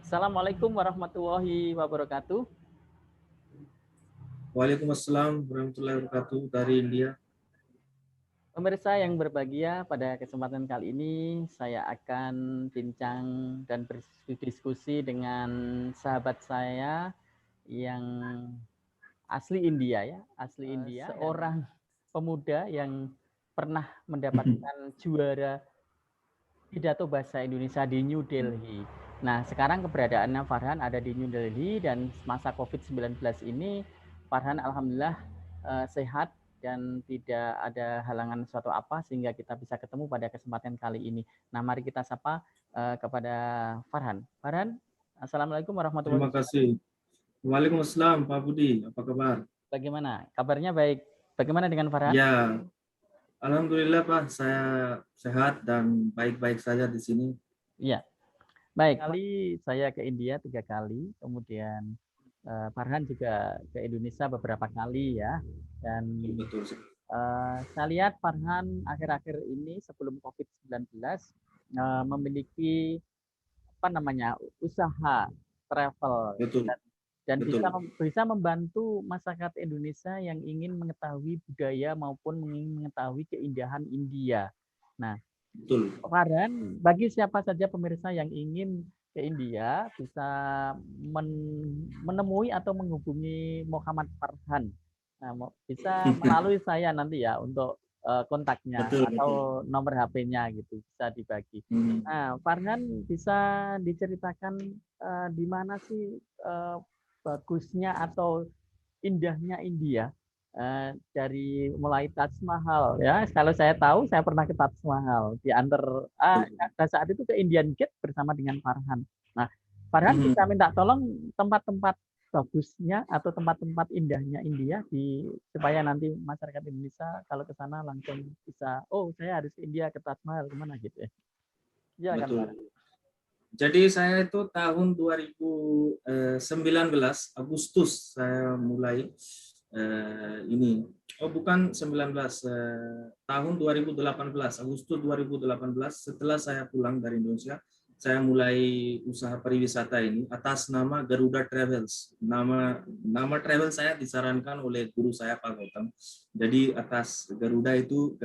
Assalamualaikum warahmatullahi wabarakatuh. Waalaikumsalam warahmatullahi wabarakatuh dari India. Pemirsa yang berbahagia, pada kesempatan kali ini saya akan bincang dan berdiskusi dengan sahabat saya yang asli India ya, asli India, seorang pemuda yang pernah mendapatkan juara pidato bahasa Indonesia di New Delhi. Nah, sekarang keberadaannya Farhan ada di New Delhi dan masa COVID-19 ini Farhan alhamdulillah sehat dan tidak ada halangan suatu apa sehingga kita bisa ketemu pada kesempatan kali ini. Nah, mari kita sapa kepada Farhan. Farhan, Assalamualaikum warahmatullahi Terima wabarakatuh. kasih. Waalaikumsalam Pak Budi, apa kabar? Bagaimana? Kabarnya baik. Bagaimana dengan Farhan? Ya, alhamdulillah Pak, saya sehat dan baik-baik saja di sini. Iya. Baik, kali saya ke India 3 kali, kemudian Farhan juga ke Indonesia beberapa kali ya. Dan Betul. saya lihat Farhan akhir-akhir ini sebelum COVID-19 memiliki apa namanya usaha travel Betul. dan bisa Betul. bisa membantu masyarakat Indonesia yang ingin mengetahui budaya maupun ingin mengetahui keindahan India. Nah, Betul. Farhan, bagi siapa saja pemirsa yang ingin ke India bisa menemui atau menghubungi Muhammad Farhan. Nah, bisa melalui saya nanti ya untuk kontaknya Betul, betul. atau nomor HP-nya gitu bisa dibagi. Nah, Farhan bisa diceritakan di mana sih bagusnya atau indahnya India dari mulai Taj Mahal ya. Kalau saya tahu saya pernah ke Taj Mahal pada saat itu ke Indian Gate bersama dengan Farhan. Nah, Farhan bisa minta tolong tempat-tempat bagusnya atau tempat-tempat indahnya India supaya nanti masyarakat Indonesia kalau ke sana langsung bisa, oh saya harus ke India ke Taj Mahal kemana gitu ya. Iya kan Betul. Farhan? Jadi saya itu tahun 2019 Agustus saya mulai ini. Oh bukan 19, tahun 2018 Agustus 2018 setelah saya pulang dari Indonesia, saya mulai usaha pariwisata ini atas nama Garuda Travels. Nama travel saya disarankan oleh guru saya Pak Gautam. Jadi atas Garuda itu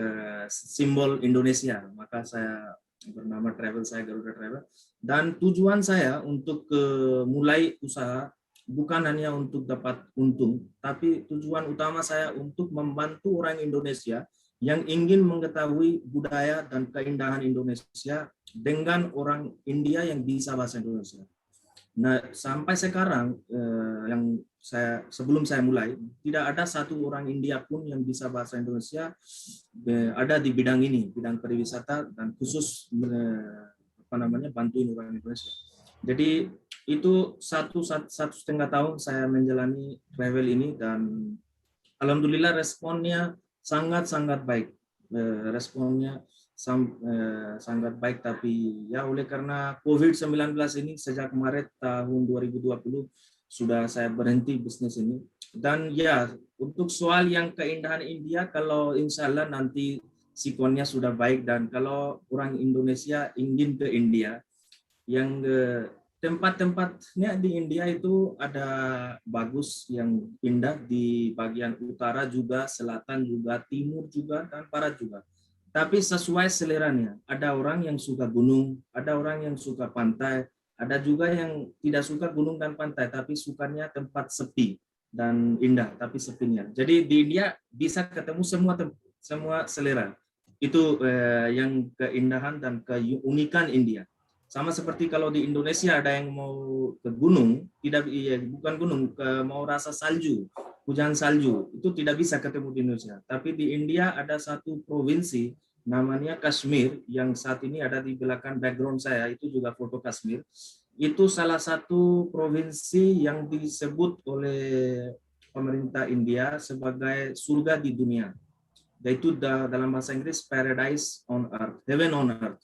simbol Indonesia, maka saya bernama travel saya Garuda Travel. Dan tujuan saya untuk mulai usaha bukan hanya untuk dapat untung, tapi tujuan utama saya untuk membantu orang Indonesia yang ingin mengetahui budaya dan keindahan Indonesia dengan orang India yang bisa bahasa Indonesia. Nah, sampai sekarang sebelum saya mulai tidak ada satu orang India pun yang bisa bahasa Indonesia ada di bidang ini, bidang pariwisata dan khusus bantuin orang Indonesia. Jadi itu satu setengah tahun saya menjalani travel ini dan alhamdulillah responnya sangat baik. Responnya sangat baik, tapi ya oleh karena COVID-19 ini sejak Maret tahun 2020 sudah saya berhenti bisnis ini. Dan ya untuk soal yang keindahan India, kalau insya Allah nanti sikonnya sudah baik dan kalau orang Indonesia ingin ke India, yang tempat-tempatnya di India itu ada bagus yang indah di bagian utara juga, selatan juga, timur juga, dan barat juga. Tapi sesuai seleranya. Ada orang yang suka gunung, ada orang yang suka pantai, ada juga yang tidak suka gunung dan pantai, tapi sukanya tempat sepi dan indah, tapi sepinya. Jadi di India bisa ketemu semua selera. Itu yang keindahan dan keunikan India. Sama seperti kalau di Indonesia ada yang mau ke gunung, bukan gunung, mau rasa salju, hujan salju, itu tidak bisa ketemu di Indonesia. Tapi di India ada satu provinsi namanya Kashmir yang saat ini ada di belakang background saya, itu juga foto Kashmir. Itu salah satu provinsi yang disebut oleh pemerintah India sebagai surga di dunia. Yaitu dalam bahasa Inggris paradise on earth, heaven on earth.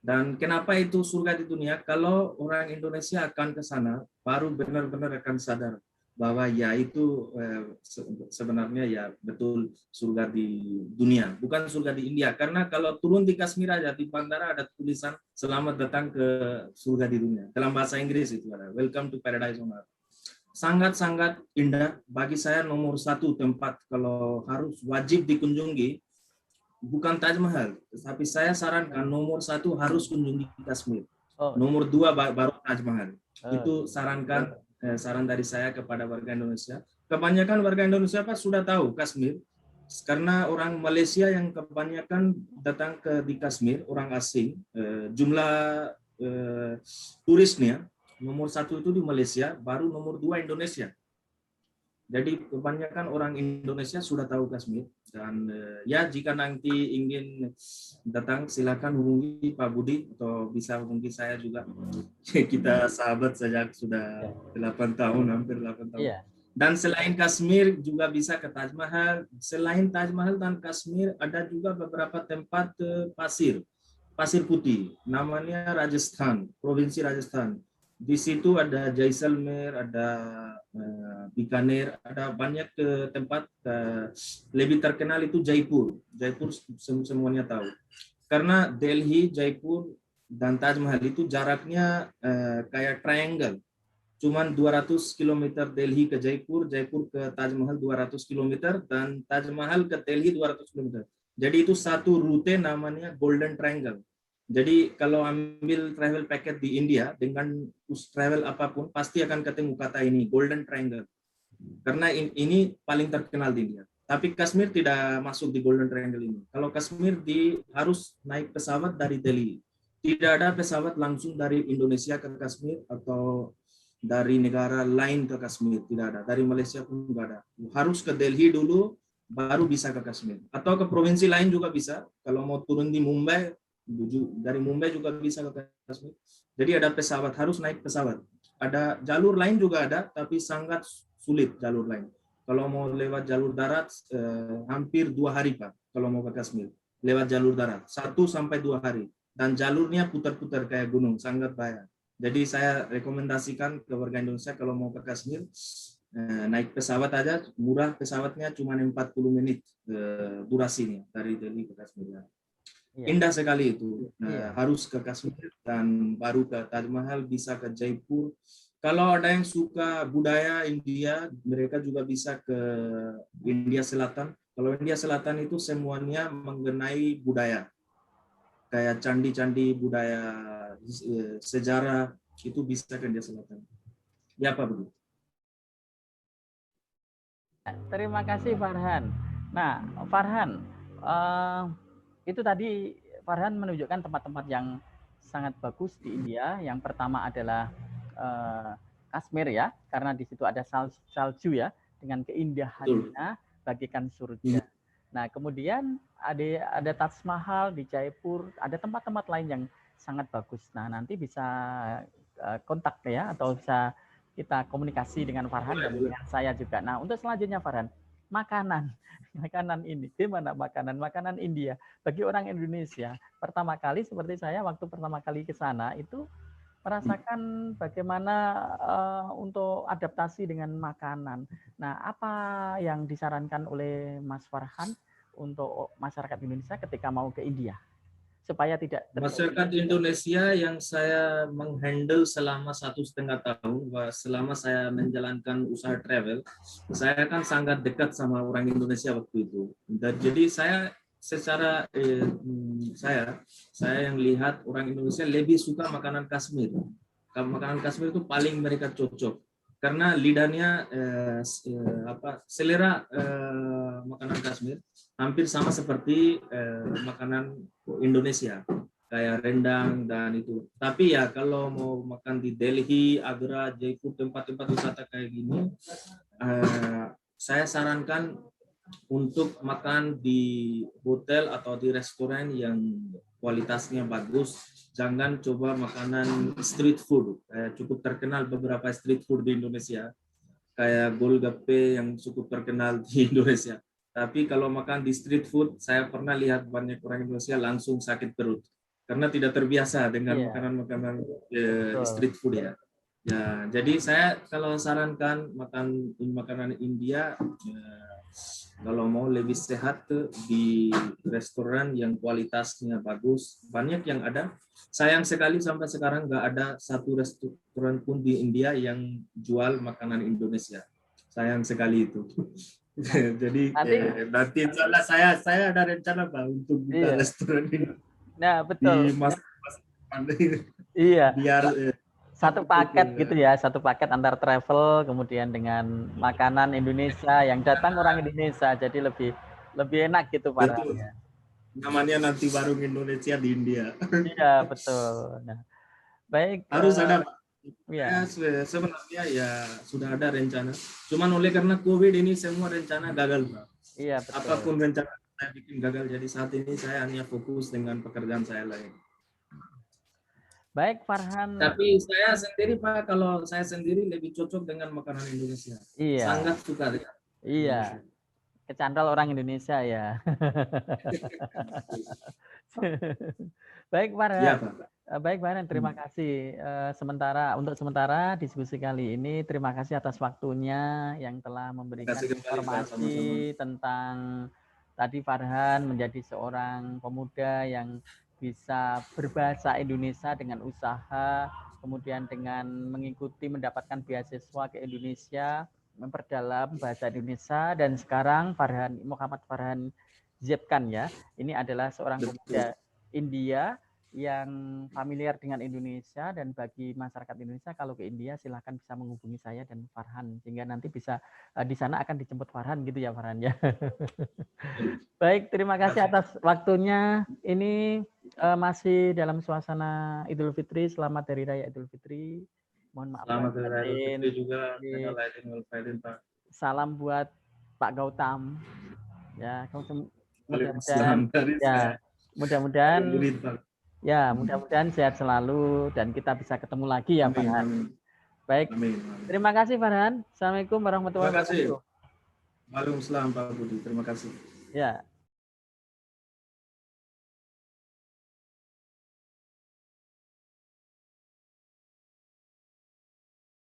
Dan kenapa itu surga di dunia? Kalau orang Indonesia akan ke sana, baru benar-benar akan sadar bahwa ya itu sebenarnya ya betul surga di dunia, bukan surga di India. Karena kalau turun di Kashmir aja di bandara ada tulisan selamat datang ke surga di dunia. Dalam bahasa Inggris itu ada Welcome to Paradise on Earth. Sangat-sangat indah. Bagi saya nomor satu tempat kalau harus wajib dikunjungi bukan Taj Mahal, tapi saya sarankan nomor satu harus kunjungi Kashmir. Nomor dua baru Taj Mahal. Itu sarankan saran dari saya kepada warga Indonesia. Kebanyakan warga Indonesia Pak sudah tahu Kashmir karena orang Malaysia yang kebanyakan datang di Kashmir, orang asing, jumlah turisnya nomor satu itu di Malaysia, baru nomor dua Indonesia. Jadi kebanyakan orang Indonesia sudah tahu Kashmir dan ya jika nanti ingin datang silakan hubungi Pak Budi atau bisa hubungi saya juga. Kita sahabat sejak sudah 8 tahun, hampir 8 tahun. Yeah. Dan selain Kashmir juga bisa ke Taj Mahal. Selain Taj Mahal dan Kashmir ada juga beberapa tempat pasir putih. Namanya Rajasthan, provinsi Rajasthan. Di situ ada Jaisalmer, ada Bikaner, ada banyak tempat. Lebih terkenal itu Jaipur. Jaipur semuanya tahu. Karena Delhi, Jaipur, dan Taj Mahal itu jaraknya kayak triangle. Cuman 200 km Delhi ke Jaipur, Jaipur ke Taj Mahal 200 km, dan Taj Mahal ke Delhi 200 km. Jadi itu satu rute namanya Golden Triangle. Jadi kalau ambil travel packet di India dengan travel apapun pasti akan ketemu kata ini Golden Triangle. Karena ini paling terkenal di India. Tapi Kashmir tidak masuk di Golden Triangle ini. Kalau Kashmir harus naik pesawat dari Delhi. Tidak ada pesawat langsung dari Indonesia ke Kashmir atau dari negara lain ke Kashmir. Tidak ada. Dari Malaysia pun tidak ada. Harus ke Delhi dulu baru bisa ke Kashmir. Atau ke provinsi lain juga bisa. Kalau mau turun di Mumbai, dari Mumbai juga bisa ke Kashmir. Jadi ada pesawat, harus naik pesawat. Ada jalur lain juga ada, tapi sangat sulit jalur lain. Kalau mau lewat jalur darat, hampir 2 hari Pak, kalau mau ke Kashmir. Lewat jalur darat, 1-2 hari. Dan jalurnya putar-putar kayak gunung, sangat bahaya. Jadi saya rekomendasikan ke warga Indonesia kalau mau ke Kashmir, naik pesawat aja, murah pesawatnya cuma 40 menit durasinya dari Delhi ke Kashmir. Indah sekali itu. Harus ke Kashmir dan baru ke Taj Mahal, bisa ke Jaipur. Kalau ada yang suka budaya India, mereka juga bisa ke India Selatan. Kalau India Selatan itu semuanya mengenai budaya. Kayak candi-candi budaya sejarah itu bisa ke India Selatan. Ya Pak Budi. Terima kasih Farhan. Nah, Farhan, itu tadi Farhan menunjukkan tempat-tempat yang sangat bagus di India. Yang pertama adalah Kashmir ya, karena di situ ada salju ya, dengan keindahannya bagaikan surga. Nah, kemudian ada Taj Mahal di Jaipur, ada tempat-tempat lain yang sangat bagus. Nah, nanti bisa kontak ya, atau bisa kita komunikasi dengan Farhan dan dengan saya juga. Nah, untuk selanjutnya Farhan, makanan ini gimana makanan India bagi orang Indonesia? Pertama kali seperti saya waktu pertama kali ke sana itu merasakan bagaimana untuk adaptasi dengan makanan. Nah, apa yang disarankan oleh Mas Farhan untuk masyarakat Indonesia ketika mau ke India supaya tidak masyarakat Indonesia yang saya menghandle selama 1,5 tahun, selama saya menjalankan usaha travel, saya kan sangat dekat sama orang Indonesia waktu itu. Dan jadi saya secara saya yang lihat orang Indonesia lebih suka makanan Kashmir. Makanan Kashmir itu paling mereka cocok karena lidahnya selera makanan Kashmir hampir sama seperti makanan Indonesia kayak rendang dan itu. Tapi ya kalau mau makan di Delhi, Agra, Jaipur, tempat-tempat wisata kayak gini, saya sarankan untuk makan di hotel atau di restoran yang kualitasnya bagus. Jangan coba makanan street food. Cukup terkenal beberapa street food di Indonesia, kayak Golgappe yang cukup terkenal di Indonesia. Tapi kalau makan di street food, saya pernah lihat banyak orang Indonesia langsung sakit perut karena tidak terbiasa dengan makanan-makanan street food ya. Ya, jadi saya kalau sarankan makan makanan India, kalau mau lebih sehat tuh di restoran yang kualitasnya bagus, banyak yang ada. Sayang sekali sampai sekarang nggak ada satu restoran pun di India yang jual makanan Indonesia. Sayang sekali itu. Jadi Nanti, nanti insya Allah saya ada rencana Pak untuk buka iya. restoran ini Nah, di betul. masa depan Iya. biar Satu paket gitu ya, satu paket antar travel, kemudian dengan makanan Indonesia yang datang orang Indonesia, jadi lebih enak gitu Farhan betul. ya. Namanya nanti warung Indonesia di India. Iya betul. Nah, baik, Harus ada Pak. ya, Sebenarnya ya sudah ada rencana. Cuman oleh karena COVID ini semua rencana gagal Pak. iya betul. Apapun rencana saya bikin gagal. Jadi saat ini saya hanya fokus dengan pekerjaan saya lain. Baik Farhan, Tapi saya sendiri Pak, kalau saya sendiri lebih cocok dengan makanan Indonesia. iya, Sangat suka dengan iya, Indonesia. kecantol orang Indonesia ya. Baik Iya Farhan, Pak. baik Farhan, terima kasih. Untuk sementara diskusi kali ini, terima kasih atas waktunya yang telah Terima memberikan kasih kembali Pak, sama-sama. informasi tentang tadi Farhan menjadi seorang pemuda yang bisa berbahasa Indonesia dengan usaha, kemudian dengan mengikuti mendapatkan beasiswa ke Indonesia, memperdalam bahasa Indonesia, dan sekarang Muhammad Farhan Zebkan ya, ini adalah seorang Betul. pemuda India yang familiar dengan Indonesia, dan bagi masyarakat Indonesia kalau ke India silahkan bisa menghubungi saya dan Farhan sehingga nanti bisa di sana akan dijemput Farhan gitu ya Farhan ya. Baik, terima kasih atas waktunya. Ini masih dalam suasana Idul Fitri. Selamat Hari Raya Idul Fitri. Mohon maaf Selamat lahir Hari Raya Idul batin. Fitri juga. Minal aidin wal faizin Pak. Salam buat Pak Gautam. Ya, mudah-mudahan Waalaikumsalam dari ya, saya. mudah-mudahan Murid Pak. ya, mudah-mudahan sehat selalu dan kita bisa ketemu lagi ya Amin, Farhan. amin. Baik, Amin, amin. terima kasih Farhan. Assalamualaikum Terima warahmatullahi kasih. wabarakatuh. Waalaikumsalam Pak Budi. Terima kasih. Ya.